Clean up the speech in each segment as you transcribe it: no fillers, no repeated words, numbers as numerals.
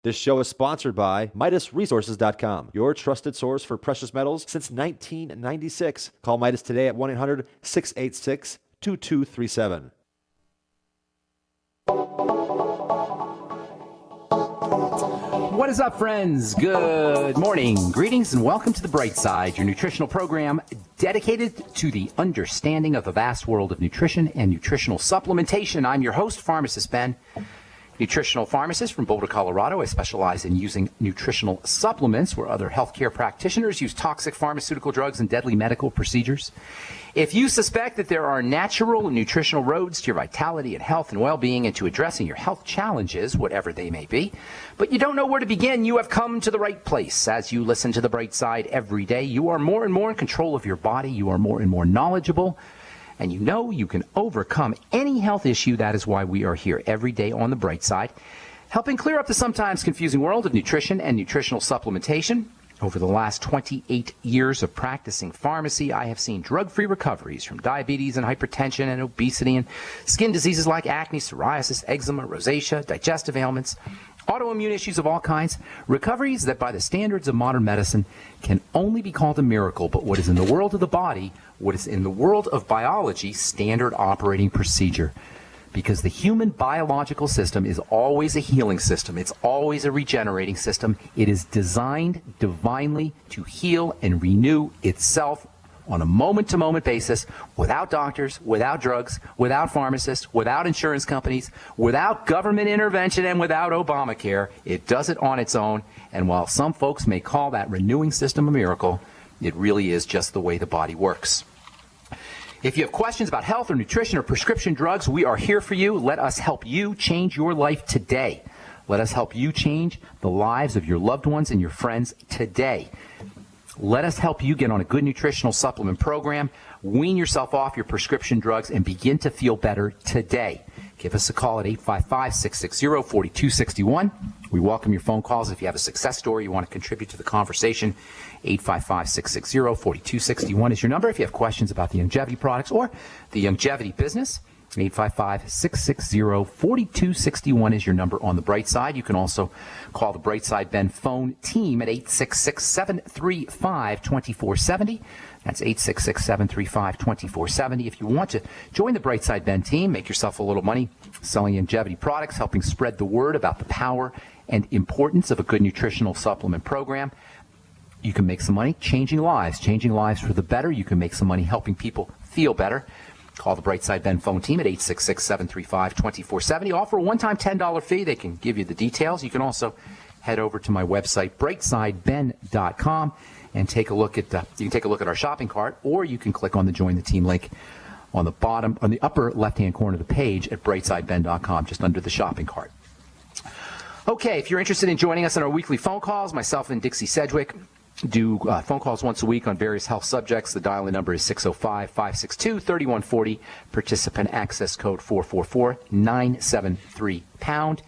This show is sponsored by MidasResources.com, your trusted source for precious metals since 1996. Call Midas today at 1-800-686-2237. What is up, friends? Good morning. Greetings and welcome to The Bright Side, your nutritional program dedicated to the understanding of the vast world of nutrition and nutritional supplementation. I'm your host, Pharmacist Ben, nutritional pharmacist from Boulder, Colorado. I specialize in using nutritional supplements where other healthcare practitioners use toxic pharmaceutical drugs and deadly medical procedures. If you suspect that there are natural nutritional roads to your vitality and health and well-being and to addressing your health challenges, whatever they may be, but you don't know where to begin, you have come to the right place. As you listen to The Bright Side every day, you are more and more in control of your body. You are more and more knowledgeable. And you know you can overcome any health issue. That is why we are here every day on The Bright Side, helping clear up the sometimes confusing world of nutrition and nutritional supplementation. Over the last 28 years of practicing pharmacy, I have seen drug-free recoveries from diabetes and hypertension and obesity and skin diseases like acne, psoriasis, eczema, rosacea, digestive ailments, autoimmune issues of all kinds, recoveries that by the standards of modern medicine can only be called a miracle, but what is in the world of the body, what is in the world of biology, standard operating procedure. Because the human biological system is always a healing system. It's always a regenerating system. It is designed divinely to heal and renew itself on a moment-to-moment basis, without doctors, without drugs, without pharmacists, without insurance companies, without government intervention, and without Obamacare. It does it on its own, and while some folks may call that renewing system a miracle, it really is just the way the body works. If you have questions about health or nutrition or prescription drugs, we are here for you. Let us help you change your life today. Let us help you change the lives of your loved ones and your friends today. Let us help you get on a good nutritional supplement program, wean yourself off your prescription drugs, and begin to feel better today. Give us a call at 855-660-4261. We welcome your phone calls. If you have a success story you want to contribute to the conversation, 855-660-4261 is your number. If you have questions about the longevity products or the longevity business, 855-660-4261 is your number on The Bright Side. You can also call the Bright Side Ben phone team at 866-735-2470. That's 866-735-2470. If you want to join the Bright Side Ben team, make yourself a little money selling longevity products, helping spread the word about the power and importance of a good nutritional supplement program. You can make some money changing lives for the better. You can make some money helping people feel better. Call the Bright Side Ben phone team at 866-735-2470. Offer a one-time $10 fee. They can give you the details. You can also head over to my website, brightsideben.com, and take a look at you can take a look at our shopping cart, or you can click on the Join the Team link on the bottom, on the upper left-hand corner of the page at brightsideben.com, just under the shopping cart. Okay, if you're interested in joining us on our weekly phone calls, myself and Dixie Sedgwick do phone calls once a week on various health subjects. The dial-in number is 605-562-3140. Participant access code 444-973-pound.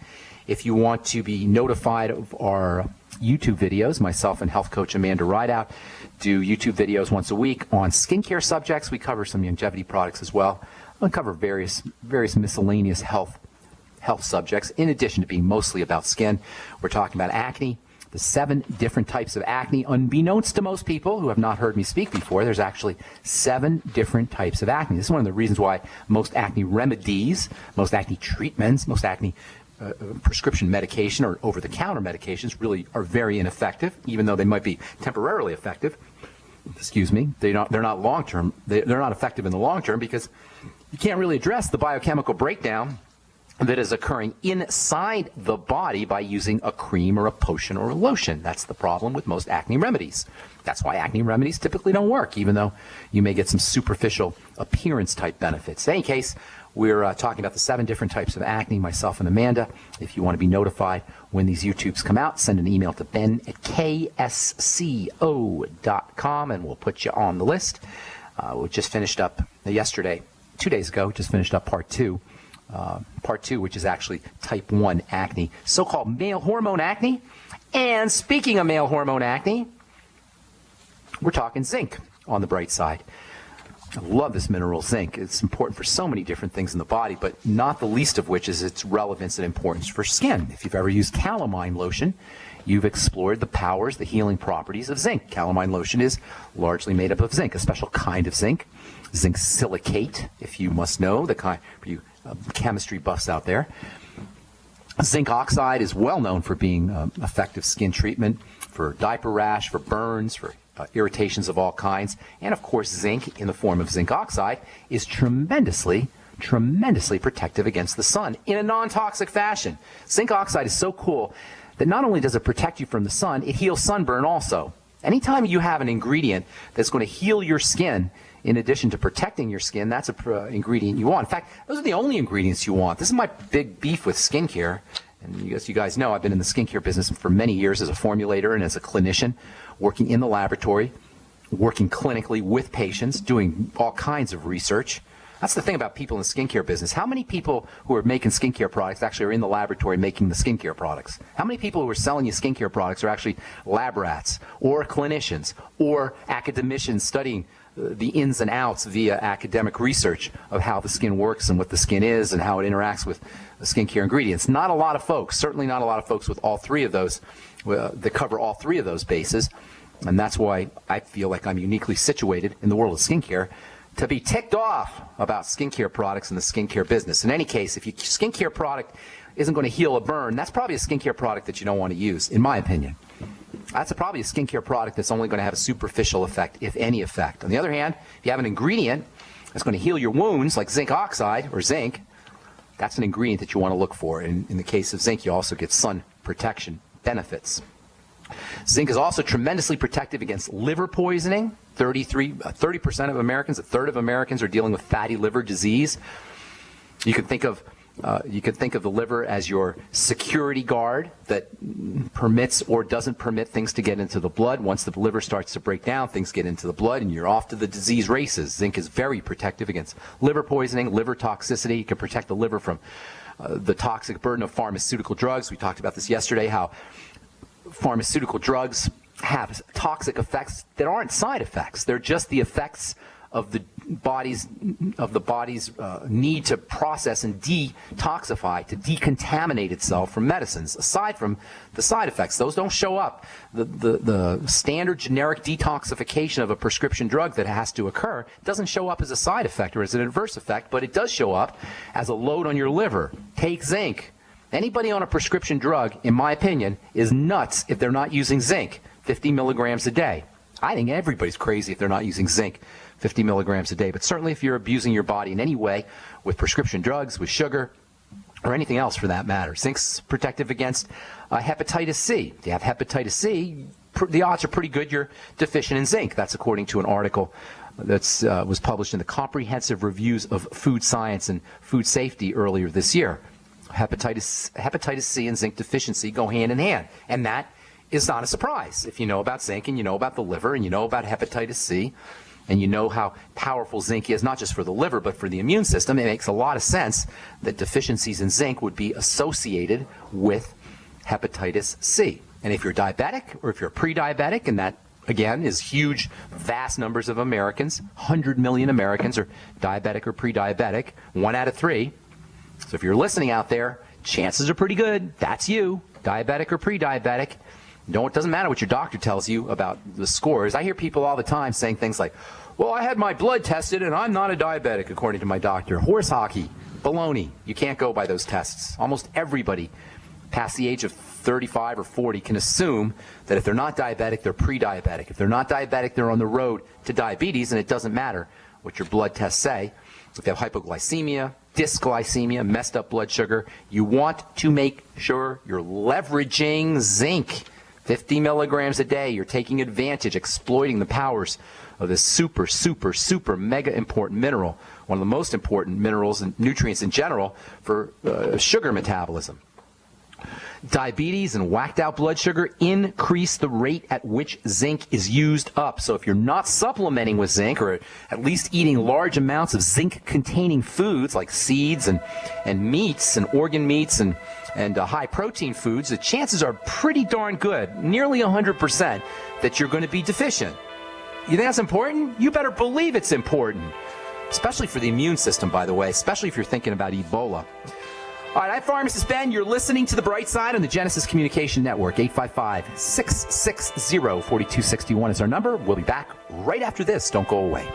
If you want to be notified of our YouTube videos, myself and health coach Amanda Rideout do YouTube videos once a week on skincare subjects. We cover some longevity products as well. We cover various miscellaneous health subjects, in addition to being mostly about skin. We're talking about acne, the 7 different types of acne. Unbeknownst to most people who have not heard me speak before, there's actually 7 different types of acne. This is one of the reasons why most acne remedies, most acne treatments, most acne prescription medication or over-the-counter medications really are very ineffective, even though they might be temporarily effective. Excuse me. They're not long-term. They're not effective in the long term because you can't really address the biochemical breakdown that is occurring inside the body by using a cream or a potion or a lotion. That's the problem with most acne remedies. That's why acne remedies typically don't work, even though you may get some superficial appearance-type benefits. In any case, we're talking about the 7 different types of acne, myself and Amanda. If you want to be notified when these YouTubes come out, send an email to ben@ksco.com, and we'll put you on the list. We just finished up yesterday, 2 days ago, just finished up part 2. Part 2, which is actually type 1 acne, so-called male hormone acne. And speaking of male hormone acne, we're talking zinc on the Bright Side. I love this mineral, zinc. It's important for so many different things in the body, but not the least of which is its relevance and importance for skin. If you've ever used calamine lotion, you've explored the powers, the healing properties of zinc. Calamine lotion is largely made up of zinc, a special kind of zinc silicate, if you must know, the kind for you chemistry buffs out there. Zinc oxide is well known for being effective skin treatment for diaper rash, for burns, for irritations of all kinds. And of course, zinc in the form of zinc oxide is tremendously protective against the sun in a non-toxic fashion. Zinc oxide is so cool that not only does it protect you from the sun, it heals sunburn also. Anytime you have an ingredient that's going to heal your skin, in addition to protecting your skin, that's an ingredient you want. In fact, those are the only ingredients you want. This is my big beef with skincare. And you guys know I've been in the skincare business for many years as a formulator and as a clinician, working in the laboratory, working clinically with patients, doing all kinds of research. That's the thing about people in the skincare business. How many people who are making skincare products actually are in the laboratory making the skincare products? How many people who are selling you skincare products are actually lab rats or clinicians or academicians studying the ins and outs via academic research of how the skin works and what the skin is and how it interacts with the skincare ingredients? Not a lot of folks, certainly not a lot of folks with all three of those, that cover all three of those bases. And that's why I feel like I'm uniquely situated in the world of skincare to be ticked off about skincare products in the skincare business. In any case, if your skincare product isn't going to heal a burn, that's probably a skincare product that you don't want to use, in my opinion. That's probably a skincare product that's only going to have a superficial effect, if any effect. On the other hand, if you have an ingredient that's going to heal your wounds, like zinc oxide or zinc, that's an ingredient that you want to look for. And in the case of zinc, you also get sun protection benefits. Zinc is also tremendously protective against liver poisoning. 30% of Americans, a third of Americans are dealing with fatty liver disease. You could think of the liver as your security guard that permits or doesn't permit things to get into the blood. Once the liver starts to break down, things get into the blood and you're off to the disease races. Zinc is very protective against liver poisoning, liver toxicity. It can protect the liver from the toxic burden of pharmaceutical drugs. We talked about this yesterday, how pharmaceutical drugs have toxic effects that aren't side effects. They're just the effects of the body's need to process and detoxify, to decontaminate itself from medicines. Aside from the side effects, those don't show up. The standard generic detoxification of a prescription drug that has to occur doesn't show up as a side effect or as an adverse effect, but it does show up as a load on your liver. Take zinc. Anybody on a prescription drug, in my opinion, is nuts if they're not using zinc 50 milligrams a day. I think everybody's crazy if they're not using zinc 50 milligrams a day. But certainly if you're abusing your body in any way with prescription drugs, with sugar, or anything else for that matter. Zinc's protective against hepatitis C. If you have hepatitis C, the odds are pretty good you're deficient in zinc. That's according to an article that was published in the Comprehensive Reviews of Food Science and Food Safety earlier this year. Hepatitis C and zinc deficiency go hand in hand. And that is not a surprise. If you know about zinc and you know about the liver and you know about hepatitis C and you know how powerful zinc is, not just for the liver but for the immune system, it makes a lot of sense that deficiencies in zinc would be associated with hepatitis C. And if you're diabetic or if you're pre-diabetic, and that again is huge, vast numbers of Americans, 100 million Americans are diabetic or pre-diabetic, 1 out of 3. So if you're listening out there, chances are pretty good that's you, diabetic or pre-diabetic. No, it doesn't matter what your doctor tells you about the scores. I hear people all the time saying things like, well, I had my blood tested and I'm not a diabetic according to my doctor. Horse hockey, baloney. You can't go by those tests. Almost everybody past the age of 35 or 40 can assume that if they're not diabetic, they're pre-diabetic. If they're not diabetic, they're on the road to diabetes, and it doesn't matter what your blood tests say. If you have hypoglycemia, dysglycemia, messed up blood sugar, you want to make sure you're leveraging zinc. 50 milligrams a day, you're taking advantage, exploiting the powers of this super, super, super mega important mineral, one of the most important minerals and nutrients in general for sugar metabolism. Diabetes and whacked out blood sugar increase the rate at which zinc is used up. So if you're not supplementing with zinc, or at least eating large amounts of zinc-containing foods like seeds and meats and organ meats and high-protein foods, the chances are pretty darn good, nearly 100%, that you're going to be deficient. You think that's important? You better believe it's important. Especially for the immune system, by the way, especially if you're thinking about Ebola. All right, I'm Pharmacist Ben. You're listening to The Bright Side on the Genesis Communication Network. 855-660-4261 is our number. We'll be back right after this. Don't go away.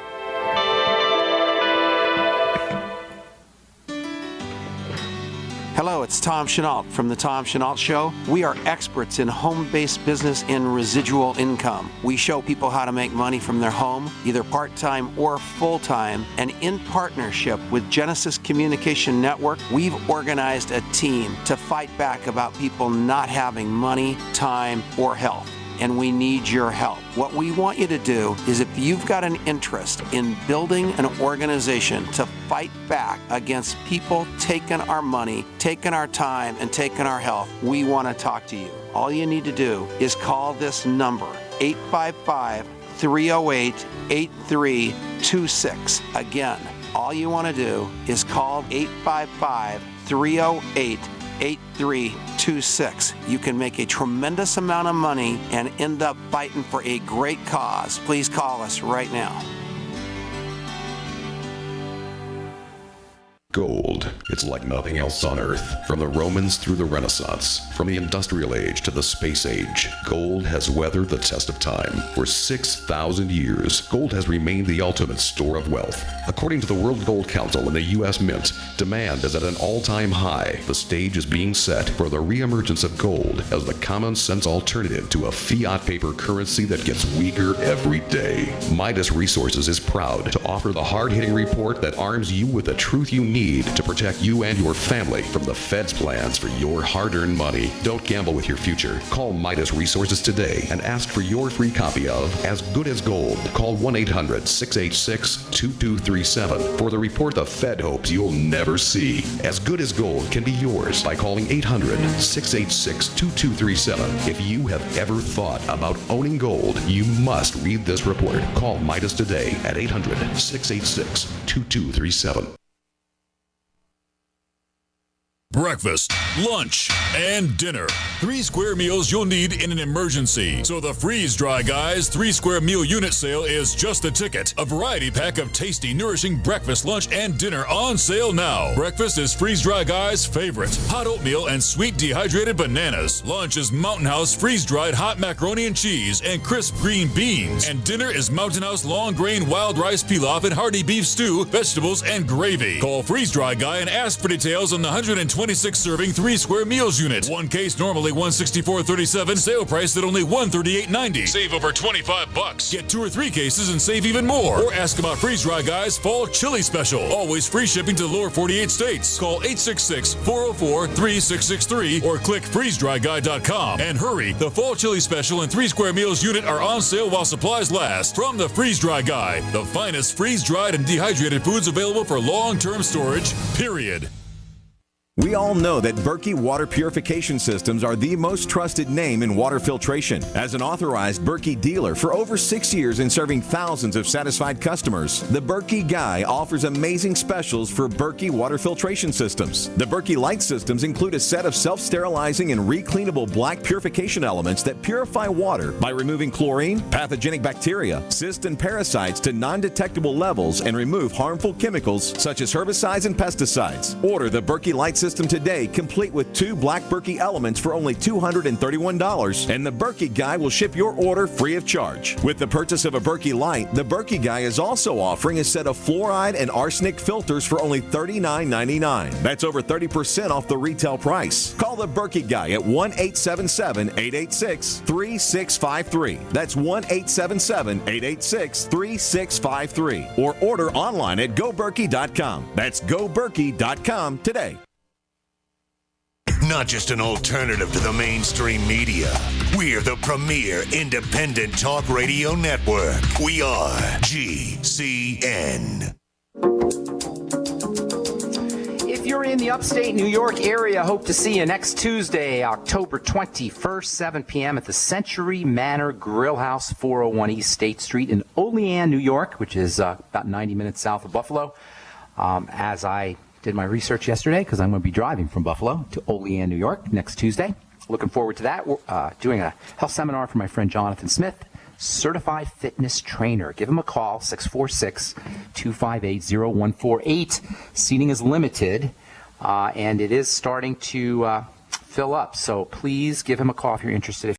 Hello, it's Tom Chenault from The Tom Chenault Show. We are experts in home-based business and residual income. We show people how to make money from their home, either part-time or full-time, and in partnership with Genesis Communication Network, we've organized a team to fight back about people not having money, time, or health. And we need your help. What we want you to do is, if you've got an interest in building an organization to fight back against people taking our money, taking our time, and taking our health, we want to talk to you. All you need to do is call this number, 855-308-8326. Again, all you want to do is call 855-308-8326. You can make a tremendous amount of money and end up fighting for a great cause. Please call us right now. Gold. It's like nothing else on Earth. From the Romans through the Renaissance, from the Industrial Age to the Space Age, gold has weathered the test of time. For 6,000 years, gold has remained the ultimate store of wealth. According to the World Gold Council and the U.S. Mint, demand is at an all-time high. The stage is being set for the reemergence of gold as the common-sense alternative to a fiat paper currency that gets weaker every day. Midas Resources is proud to offer the hard-hitting report that arms you with the truth you need to protect you and your family from the Fed's plans for your hard-earned money. Don't gamble with your future. Call Midas Resources today and ask for your free copy of As Good as Gold. Call 1-800-686-2237 for the report the Fed hopes you'll never see. As Good as Gold can be yours by calling 800-686-2237. If you have ever thought about owning gold, you must read this report. Call Midas today at 800-686-2237. Breakfast, lunch, and dinner. 3 square meals you'll need in an emergency. So the Freeze Dry Guys 3 square meal unit sale is just the ticket. A variety pack of tasty, nourishing breakfast, lunch, and dinner on sale now. Breakfast is Freeze Dry Guys' favorite. Hot oatmeal and sweet dehydrated bananas. Lunch is Mountain House freeze-dried hot macaroni and cheese and crisp green beans. And dinner is Mountain House long grain wild rice pilaf and hearty beef stew, vegetables, and gravy. Call Freeze Dry Guy and ask for details on the 126 serving 3 square meals unit. One case normally $164.37. Sale price at only $138.90. Save over $25. Get 2 or 3 cases and save even more. Or ask about Freeze Dry Guys Fall Chili Special. Always free shipping to the lower 48 states. Call 866-404-3663 or click freezedryguy.com. And hurry, the Fall Chili Special and 3 square meals unit are on sale while supplies last. From the Freeze Dry Guy, the finest freeze-dried and dehydrated foods available for long-term storage, period. We all know that Berkey Water Purification Systems are the most trusted name in water filtration. As an authorized Berkey dealer for over 6 years and serving thousands of satisfied customers, the Berkey Guy offers amazing specials for Berkey Water Filtration Systems. The Berkey Light Systems include a set of self-sterilizing and recleanable black purification elements that purify water by removing chlorine, pathogenic bacteria, cysts, and parasites to non-detectable levels and remove harmful chemicals such as herbicides and pesticides. Order the Berkey Light System today, complete with 2 black Berkey elements for only $231, and the Berkey Guy will ship your order free of charge. With the purchase of a Berkey Light, the Berkey Guy is also offering a set of fluoride and arsenic filters for only $39.99. That's over 30% off the retail price. Call the Berkey Guy at 1-877-886-3653. That's 1-877-886-3653. Or order online at goberkey.com. That's goberkey.com today. Not just an alternative to the mainstream media. We're the premier independent talk radio network. We are GCN. If you're in the upstate New York area, hope to see you next Tuesday, October 21st, 7 p.m. at the Century Manor Grill House, 401 East State Street in Olean, New York, which is about 90 minutes south of Buffalo. As I did my research yesterday, because I'm going to be driving from Buffalo to Olean, New York next Tuesday. Looking forward to that. We're doing a health seminar for my friend Jonathan Smith certified fitness trainer. Give him a call, 646-258-0148. Seating is limited, and it is starting to fill up. So please give him a call if you're interested.